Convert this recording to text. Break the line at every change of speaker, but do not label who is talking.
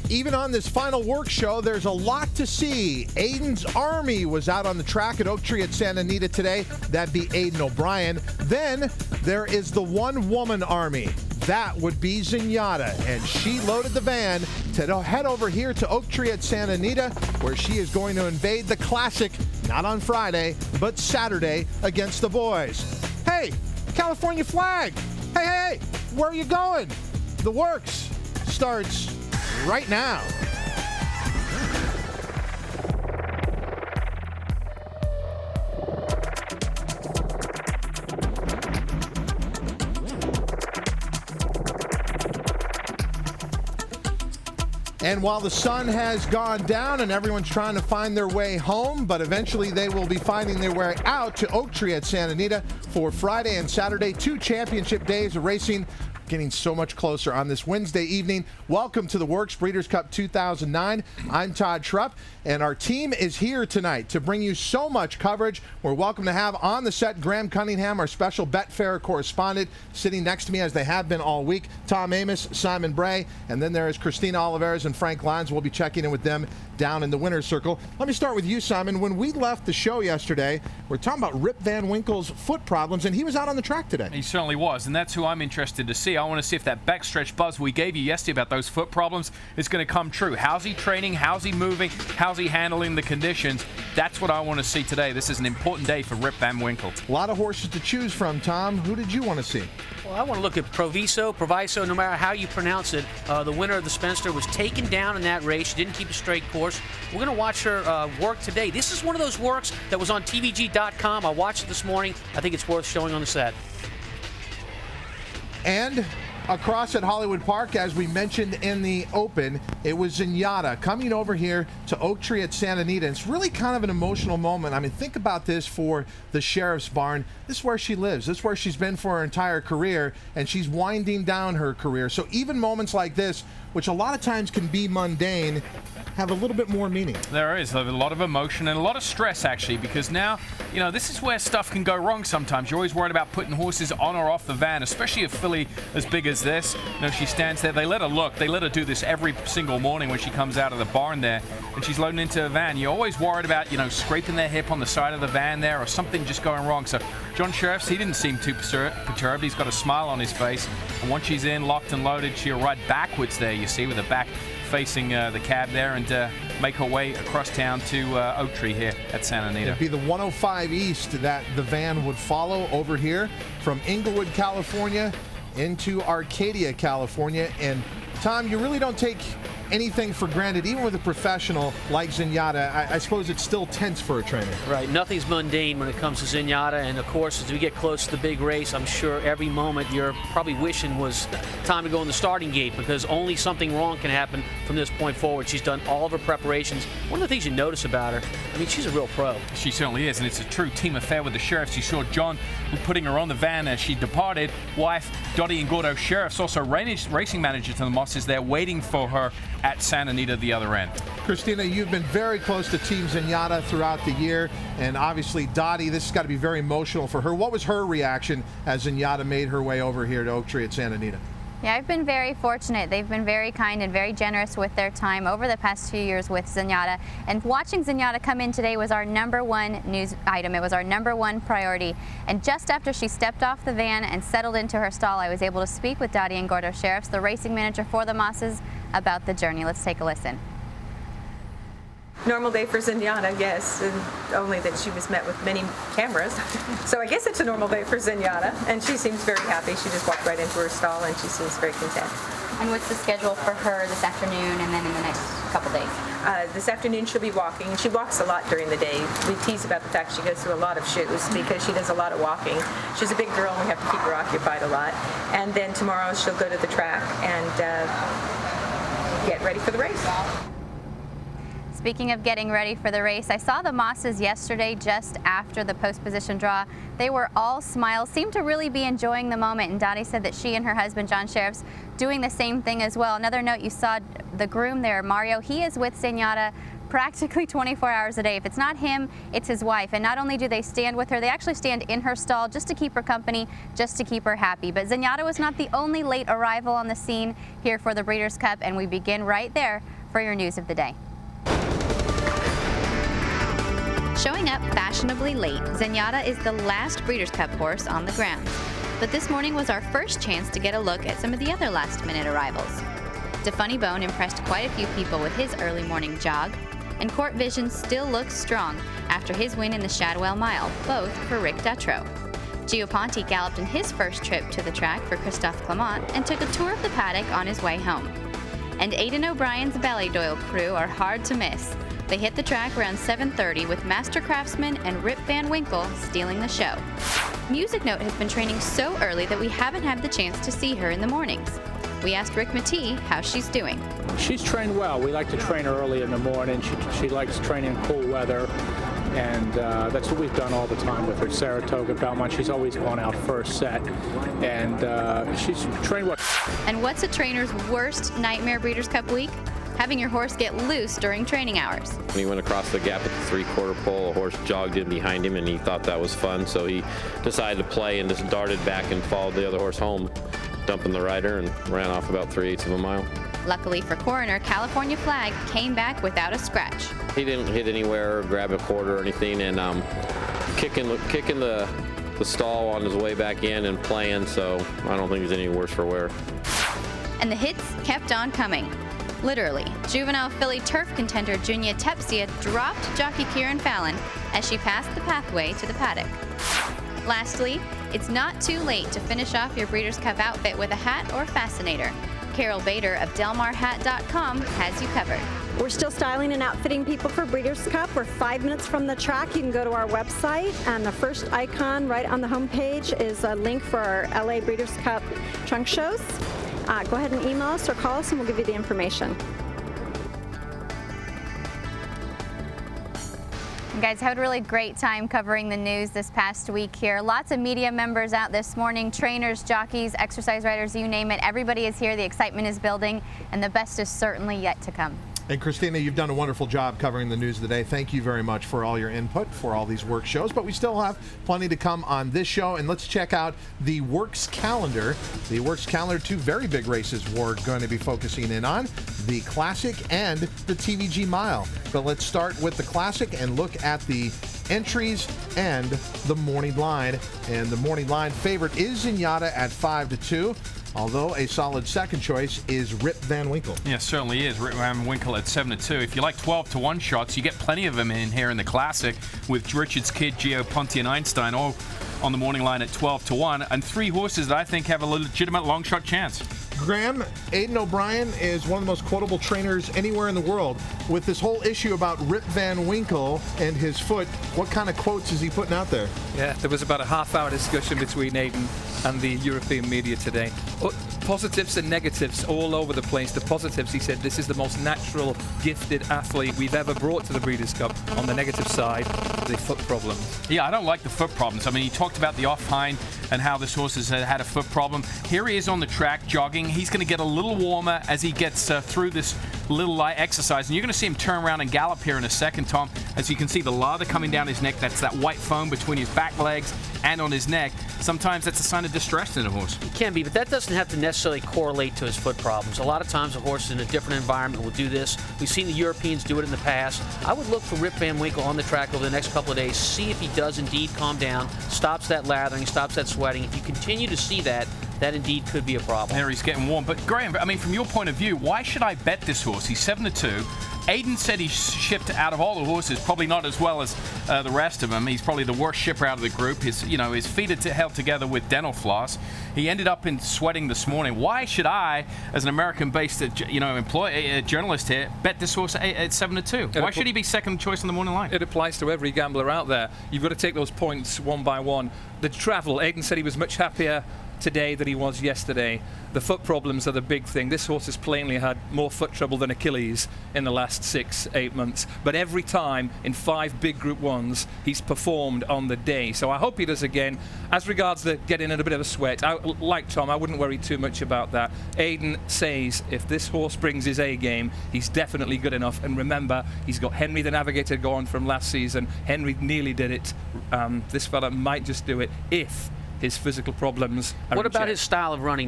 Even on this final work show, there's a lot to see. Aiden's Army was out on the track at Oak Tree at Santa Anita today. That'd be Aiden O'Brien. Then there is the one-woman army. That would be ZENYATTA, and she loaded the van to head over here to Oak Tree at Santa Anita, where she is going to invade the Classic, not on Friday, but Saturday against the boys. Hey, California flag! Hey, where are you going? The Works starts right now. And while the sun has gone down and everyone's trying to find their way home, but eventually they will be finding their way out to Oak Tree at Santa Anita for Friday and Saturday, 2 championship days of racing. Getting so much closer on this Wednesday evening. Welcome to the Works Breeders' Cup 2009. I'm Todd Schrupp, and our team is here tonight to bring you so much coverage. We're welcome to have on the set Graham Cunningham, our special Betfair correspondent, sitting next to me as they have been all week. Tom Amos, Simon Bray, and then there is Christina Oliveras and Frank Lyons. We'll be checking in with them down in the winner's circle. Let me start with you, Simon. When we left the show yesterday, we're talking about Rip Van Winkle's foot problems, and he was out on the track today.
He certainly was, and that's who I'm interested to see. I want to see if that backstretch buzz we gave you yesterday about those foot problems is going to come true. How's he training? How's he moving? How's he handling the conditions? That's what I want to see today. This is an important day for Rip Van Winkle.
A lot of horses to choose from, Tom. Who did you want to see?
Well, I want to look at Proviso, no matter how you pronounce it. The winner of the Spencer was taken down in that race. She didn't keep a straight course. We're going to watch her work today. This is one of those works that was on TVG.com. I watched it this morning. I think it's worth showing on the set.
And across at Hollywood Park, as we mentioned in the open, it was ZENYATTA coming over here to Oak Tree at Santa Anita. It's really kind of an emotional moment. I mean, think about this for the Sheriff's Barn. This is where she lives. This is where she's been for her entire career, and she's winding down her career. So even moments like this, which a lot of times can be mundane, have a little bit more meaning.
There is a lot of emotion and a lot of stress, actually, because now, you know, this is where stuff can go wrong sometimes. You're always worried about putting horses on or off the van, especially a filly as big as this. You know, she stands there. They let her look. They let her do this every single morning when she comes out of the barn there, and she's loading into a van. You're always worried about, you know, scraping their hip on the side of the van there or something just going wrong. So John Sheriffs, he didn't seem too perturbed. He's got a smile on his face. And once she's in, locked and loaded, she'll ride backwards there, you see, with her back facing the cab there, and make her way across town to Oak Tree here at Santa Anita.
It'd be the 105 East that the van would follow over here from Inglewood, California into Arcadia, California. And Tom, you really don't take anything for granted, even with a professional like ZENYATTA. I suppose it's still tense for a trainer.
Right, nothing's mundane when it comes to ZENYATTA, and of course, as we get close to the big race, I'm sure every moment you're probably wishing was time to go in the starting gate, because only something wrong can happen from this point forward. She's done all of her preparations. One of the things you notice about her, I mean, she's a real pro.
She certainly is, and it's a true team affair with the Sheriffs. You saw John putting her on the van as she departed. Wife Dottie and Gordo Sheriffs, also racing manager to the Mosses, there waiting for her at Santa Anita the other end.
Christina, you've been very close to Team ZENYATTA throughout the year, and obviously Dottie, this has got to be very emotional for her. What was her reaction as ZENYATTA made her way over here to Oak Tree at Santa Anita?
Yeah, I've been very fortunate. They've been very kind and very generous with their time over the past few years with ZENYATTA. And watching ZENYATTA come in today was our #1 news item. It was our #1 priority. And just after she stepped off the van and settled into her stall, I was able to speak with Dottie and Gordo Sheriffs, the racing manager for the Mosses, about the journey. Let's take a listen.
Normal day for ZENYATTA, yes, and only that she was met with many cameras. So I guess it's a normal day for ZENYATTA, and she seems very happy. She just walked right into her stall, and she seems very content.
And what's the schedule for her this afternoon and then in the next couple days?
This afternoon she'll be walking. She walks a lot during the day. We tease about the fact she goes through a lot of shoes because she does a lot of walking. She's a big girl, and we have to keep her occupied a lot. And then tomorrow she'll go to the track and get ready for the race.
Speaking of getting ready for the race, I saw the Mosses yesterday just after the post position draw. They were all smiles, seemed to really be enjoying the moment, and Dottie said that she and her husband, John Sheriffs, doing the same thing as well. Another note, you saw the groom there, Mario. He is with ZENYATTA practically 24 hours a day. If it's not him, it's his wife. And not only do they stand with her, they actually stand in her stall just to keep her company, just to keep her happy. But ZENYATTA was not the only late arrival on the scene here for the Breeders' Cup, and we begin right there for your news of the day. Showing up fashionably late, ZENYATTA is the last Breeders' Cup horse on the grounds. But this morning was our first chance to get a look at some of the other last-minute arrivals. Defunny Bone impressed quite a few people with his early morning jog, and Court Vision still looks strong after his win in the Shadwell Mile, both for Rick Dutrow. Gio Ponte galloped in his first trip to the track for Christophe Clement and took a tour of the paddock on his way home. And Aidan O'Brien's Ballydoyle crew are hard to miss. They hit the track around 7:30 with Master Craftsman and Rip Van Winkle stealing the show. Music Note has been training so early that we haven't had the chance to see her in the mornings. We asked Rick Matee how she's doing.
She's trained well. We like to train her early in the morning. She likes training in cool weather, and that's what we've done all the time with her. Saratoga, Belmont, she's always gone out first set, and she's trained well.
And what's a trainer's worst nightmare Breeders' Cup week? Having your horse get loose during training hours.
When he went across the gap at the three-quarter pole, a horse jogged in behind him, and he thought that was fun, so he decided to play and just darted back and followed the other horse home, dumping the rider, and ran off about 3/8 of a mile.
Luckily for Coroner, California Flag came back without a scratch.
He didn't hit anywhere or grab a quarter or anything, and kicking the stall on his way back in and playing, so I don't think he's any worse for wear.
And the hits kept on coming. Literally, juvenile filly turf contender Junia Tepsia dropped jockey Kieran Fallon as she passed the pathway to the paddock. Lastly, it's not too late to finish off your Breeders' Cup outfit with a hat or fascinator. Carol Bader of DelmarHat.com has you covered.
We're still styling and outfitting people for Breeders' Cup. We're 5 minutes from the track. You can go to our website, and the first icon right on the homepage is a link for our LA Breeders' Cup trunk shows. Go ahead and email us or call us, and we'll give you the information.
You guys had a really great time covering the news this past week here. Lots of media members out this morning, trainers, jockeys, exercise riders, you name it. Everybody is here. The excitement is building, and the best is certainly yet to come.
And Christina, you've done a wonderful job covering the news of the day. Thank you very much for all your input for all these work shows, but we still have plenty to come on this show, and let's check out the Works calendar. The Works calendar, two very big races we're going to be focusing in on, the Classic and the TVG Mile. But let's start with the Classic and look at the entries and the morning line. And the morning line favorite is ZENYATTA at 5-2. Although a solid second choice is Rip Van Winkle.
Yeah, certainly is. Rip Van Winkle at 7-2. If you like 12-1 shots, you get plenty of them in here in the Classic with Richard's Kid, Gio Ponte, and Einstein all on the morning line at 12-1, and three horses that I think have a legitimate long shot chance.
Graham, Aidan O'Brien is one of the most quotable trainers anywhere in the world. With this whole issue about Rip Van Winkle and his foot, what kind of quotes is he putting out there?
Yeah, there was about a half-hour discussion between Aidan and the European media today. Positives and negatives all over the place. The positives, he said, this is the most natural, gifted athlete we've ever brought to the Breeders' Cup. On the negative side, the foot problems.
Yeah, I don't like the foot problems. I mean, he talked about the off-hind and how this horse has had a foot problem. Here he is on the track jogging. He's going to get a little warmer as he gets through this little light exercise. And you're going to see him turn around and gallop here in a second, Tom. As you can see, the lather coming down his neck. That's that white foam between his back legs and on his neck. Sometimes that's a sign of distress in a horse.
It can be, but that doesn't have to necessarily correlate to his foot problems. A lot of times a horse in a different environment will do this. We've seen the Europeans do it in the past. I would look for Rip Van Winkle on the track over the next couple of days, see if he does indeed calm down, stops that lathering, stops that sweating. If you continue to see that, that indeed could be a problem.
There he's getting warm. But Graham, I mean, from your point of view, why should I bet this horse? He's 7-2. Aidan said he shipped out of all the horses, probably not as well as the rest of them. He's probably the worst shipper out of the group. His feet are held together with dental floss. He ended up in sweating this morning. Why should I, as an American-based, journalist here, bet this horse at 7-2? Why should he be second choice on the morning line?
It applies to every gambler out there. You've got to take those points one by one. The travel, Aidan said he was much happier today than he was yesterday. The foot problems are the big thing. This horse has plainly had more foot trouble than Achilles in the last 6-8 months. But every time in 5 big Group 1s, he's performed on the day. So I hope he does again. As regards the getting in a bit of a sweat, like Tom, I wouldn't worry too much about that. Aidan says if this horse brings his A game, he's definitely good enough. And remember, he's got Henry the Navigator going from last season. Henry nearly did it. This fella might just do it if his physical problems are
What
in
about
check.
his style of running?